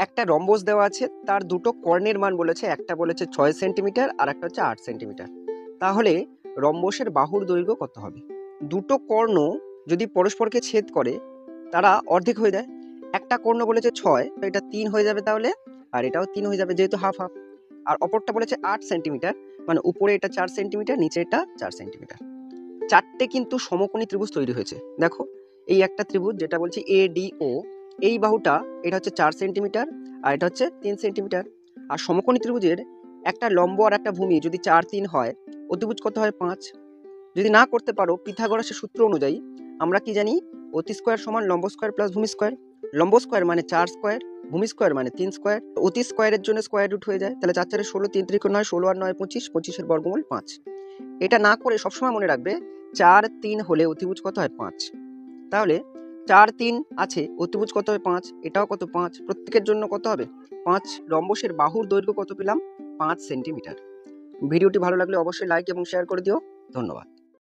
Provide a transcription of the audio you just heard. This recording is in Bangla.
একটা রম্বস দেওয়া আছে, তার দুটো কর্ণের মান বলেছে, একটা বলেছে 6 সেন্টিমিটার আর একটা হচ্ছে 8 সেন্টিমিটার। তাহলে রম্বসের বাহুর দৈর্ঘ্য কত হবে? দুটো কর্ণ যদি পরস্পরকে ছেদ করে তারা অর্ধেক হয়ে যায়। একটা কর্ণ বলেছে 6, তো এটা 3 হয়ে যাবে তাহলে, আর এটাও 3 হয়ে যাবে যেহেতু হাফ হাফ। আর অপরটা বলেছে 8 সেন্টিমিটার, মানে উপরে এটা 4 সেন্টিমিটার, নিচে এটা 4 সেন্টিমিটার। চারটে কিন্তু সমকোণী ত্রিভুজ তৈরি হয়েছে। দেখো, এই একটা ত্রিভুজ যেটা বলছি ADO, এই বাহুটা এটা হচ্ছে 4 সেন্টিমিটার আর এটা হচ্ছে 3 সেন্টিমিটার। আর সমকোণী ত্রিভুজের একটা লম্ব আর একটা ভূমি যদি 4 3 হয়, অতিভুজ কত হয়? 5। যদি না করতে পারো, পিথাগোরাসের সূত্র অনুযায়ী আমরা কি জানি? অতি স্কয়ার সমান লম্ব স্কয়ার প্লাস ভূমি স্কয়ার। লম্ব স্কয়ার মানে 4 স্কয়ার, ভূমি স্কয়ার মানে 3 স্কয়ার। অতি স্কয়ারের জন্য স্কয়ার রুট হয়ে যায়, তাহলে 4 4 16, 3 3 9, 16 আর 9 25, 25 এর বর্গমূল 5। এটা না করে সবসময় মনে রাখবে 4 3 হলে অতিভুজ কত হয়? 5। তাহলে 4 3 আছে, অতিভুজ কত হবে? 5। এটাও কত? 5। প্রত্যেকের জন্য কত হবে? 5। রম্বসের বাহুর দৈর্ঘ্য কত পেলাম? 5 সেন্টিমিটার। ভিডিওটি ভালো লাগলে অবশ্যই লাইক এবং শেয়ার করে দিও। ধন্যবাদ।